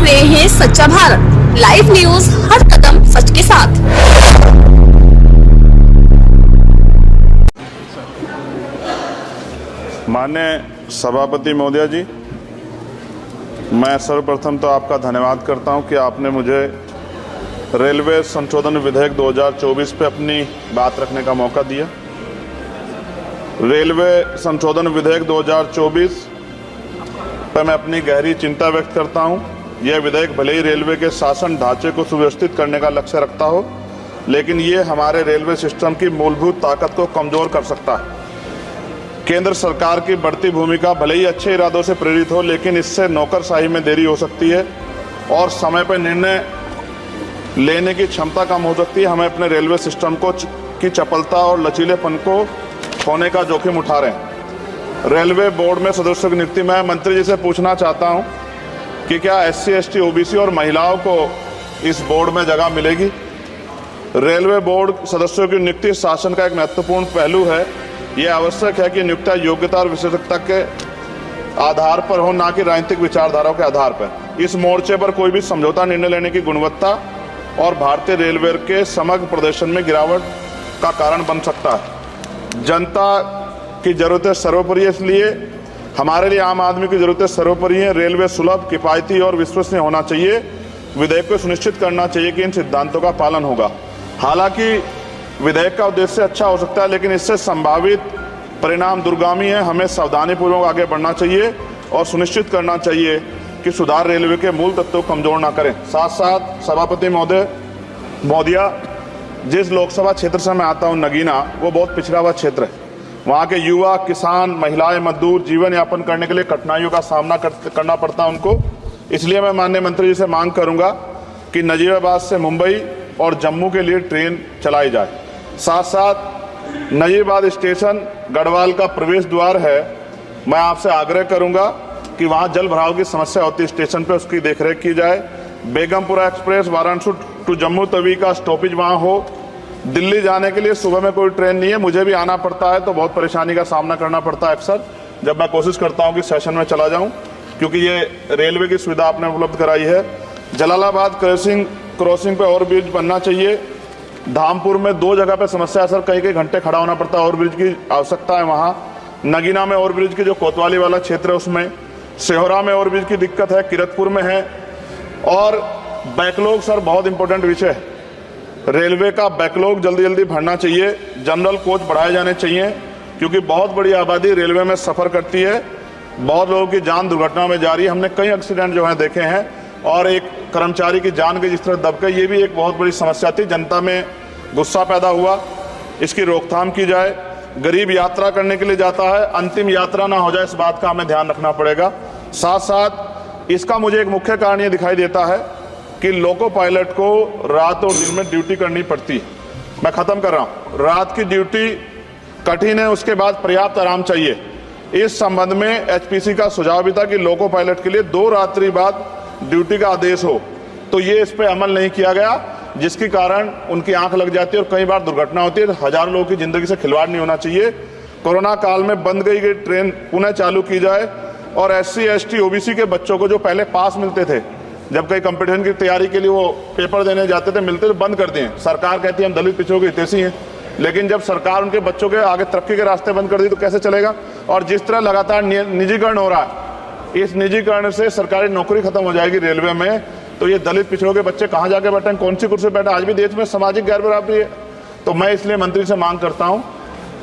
रहे हैं सच्चा भारत लाइव न्यूज, हर कदम सच के साथ। माननीय सभापति महोदय जी, मैं सर्वप्रथम तो आपका धन्यवाद करता हूं कि आपने मुझे रेलवे संशोधन विधेयक 2024 पे अपनी बात रखने का मौका दिया। रेलवे संशोधन विधेयक 2024 पर मैं अपनी गहरी चिंता व्यक्त करता हूं। यह विधेयक भले ही रेलवे के शासन ढांचे को सुव्यवस्थित करने का लक्ष्य रखता हो, लेकिन ये हमारे रेलवे सिस्टम की मूलभूत ताकत को कमजोर कर सकता है। केंद्र सरकार की बढ़ती भूमिका भले ही अच्छे इरादों से प्रेरित हो, लेकिन इससे नौकरशाही में देरी हो सकती है और समय पर निर्णय लेने की क्षमता कम हो सकती है। हमें अपने रेलवे सिस्टम की चपलता और लचीलेपन को खोने का जोखिम उठा रहे हैं। रेलवे बोर्ड में सदस्यों की नियुक्ति मैं मंत्री जी से पूछना चाहता हूं कि क्या SC, ST, OBC और महिलाओं को इस बोर्ड में जगह मिलेगी? रेलवे बोर्ड सदस्यों की नियुक्ति शासन का एक महत्वपूर्ण पहलू है। यह आवश्यक है कि नियुक्तियां योग्यता और विशेषज्ञता के आधार पर हो, न कि राजनीतिक विचारधाराओं के आधार पर। इस मोर्चे पर कोई भी समझौता निर्णय लेने की गुणवत्ता और भारतीय रेलवे के समग्र प्रदर्शन में गिरावट का कारण बन सकता है। जनता की जरूरतें सर्वोपरि है, इसलिए हमारे लिए आम आदमी की जरूरतें सर्वोपरि हैं। रेलवे सुलभ, किफायती और विश्वसनीय होना चाहिए। विधेयक को सुनिश्चित करना चाहिए कि इन सिद्धांतों का पालन होगा। हालांकि विधेयक का उद्देश्य अच्छा हो सकता है, लेकिन इससे संभावित परिणाम दूरगामी है। हमें सावधानीपूर्वक आगे बढ़ना चाहिए और सुनिश्चित करना चाहिए कि सुधार रेलवे के मूल तत्वों को कमजोर ना करें। साथ साथ सभापति महोदया, जिस लोकसभा क्षेत्र से मैं आता हूँ, नगीना, वो बहुत पिछड़ा हुआ क्षेत्र है। वहाँ के युवा, किसान, महिलाएं, मजदूर जीवन यापन करने के लिए कठिनाइयों का सामना करना पड़ता है उनको। इसलिए मैं माननीय मंत्री जी से मांग करूंगा कि नजीबाबाद से मुंबई और जम्मू के लिए ट्रेन चलाई जाए। साथ साथ नजीबाबाद स्टेशन गढ़वाल का प्रवेश द्वार है। मैं आपसे आग्रह करूंगा कि वहाँ जल भराव की समस्या होती है स्टेशन पर, उसकी देखरेख की जाए। बेगमपुरा एक्सप्रेस वाराणसी टू जम्मू तवी का स्टॉपेज वहाँ हो। दिल्ली जाने के लिए सुबह में कोई ट्रेन नहीं है, मुझे भी आना पड़ता है तो बहुत परेशानी का सामना करना पड़ता है अक्सर, जब मैं कोशिश करता हूं कि सेशन में चला जाऊं, क्योंकि ये रेलवे की सुविधा आपने उपलब्ध कराई है। जलालाबाद क्रॉसिंग पे ओवरब्रिज बनना चाहिए। धामपुर में 2 जगह पे समस्या है सर, कई घंटे खड़ा होना पड़ता है, ओवरब्रिज की आवश्यकता है वहाँ। नगीना में ओवरब्रिज की जो कोतवाली वाला क्षेत्र है उसमें, सेहोरा में ओवरब्रिज की दिक्कत है, किरतपुर में है। और बैकलॉग सर बहुत इंपॉर्टेंट विषय है। रेलवे का बैकलॉग जल्दी भरना चाहिए। जनरल कोच बढ़ाए जाने चाहिए, क्योंकि बहुत बड़ी आबादी रेलवे में सफ़र करती है। बहुत लोगों की जान दुर्घटना में जा रही है। हमने कई एक्सीडेंट जो है देखे हैं, और एक कर्मचारी की जान के जिस तरह दबके, ये भी एक बहुत बड़ी समस्या थी। जनता में गुस्सा पैदा हुआ, इसकी रोकथाम की जाए। गरीब यात्रा करने के लिए जाता है, अंतिम यात्रा ना हो जाए, इस बात का हमें ध्यान रखना पड़ेगा। साथ साथ इसका मुझे एक मुख्य कारण ये दिखाई देता है कि लोको पायलट को रात और दिन में ड्यूटी करनी पड़ती है। मैं खत्म कर रहा हूं। रात की ड्यूटी कठिन है, उसके बाद पर्याप्त आराम चाहिए। इस संबंध में HPC का सुझाव भी था कि लोको पायलट के लिए 2 रात्रि बाद ड्यूटी का आदेश हो, तो ये इस पर अमल नहीं किया गया, जिसके कारण उनकी आंख लग जाती है और कई बार दुर्घटना होती है। हजारों लोगों की जिंदगी से खिलवाड़ नहीं होना चाहिए। कोरोना काल में बंद गई ट्रेन पुनः चालू की जाए, और SC, ST, OBC के बच्चों को जो पहले पास मिलते थे, जब कई कंपटीशन की तैयारी के लिए वो पेपर देने जाते थे, मिलते तो बंद कर दिए। सरकार कहती है हम दलित पिछड़ों के हितैषी हैं, लेकिन जब सरकार उनके बच्चों के आगे तरक्की के रास्ते बंद कर दी तो कैसे चलेगा? और जिस तरह लगातार निजीकरण हो रहा है, इस निजीकरण से सरकारी नौकरी खत्म हो जाएगी रेलवे में, तो ये दलित पिछड़ों के बच्चे कहाँ जाके बैठे, कौन सी कुर्सी बैठे? आज भी देश में सामाजिक गैर बराबरी है। तो मैं इसलिए मंत्री से मांग करता हूँ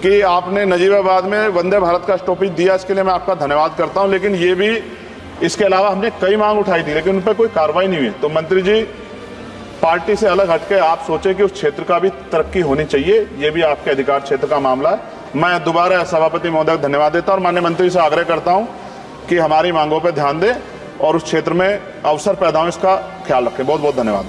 कि आपने नजीबाबाद में वंदे भारत का स्टॉपेज दिया, इसके लिए मैं आपका धन्यवाद करता हूँ। लेकिन ये भी, इसके अलावा हमने कई मांग उठाई थी, लेकिन उन पर कोई कार्रवाई नहीं हुई। तो मंत्री जी, पार्टी से अलग हटके आप सोचे कि उस क्षेत्र का भी तरक्की होनी चाहिए, ये भी आपके अधिकार क्षेत्र का मामला है। मैं दोबारा सभापति महोदय को धन्यवाद देता हूं और माननीय मंत्री से आग्रह करता हूं कि हमारी मांगों पर ध्यान दें और उस क्षेत्र में अवसर पैदा हो, इसका ख्याल रखें। बहुत बहुत धन्यवाद।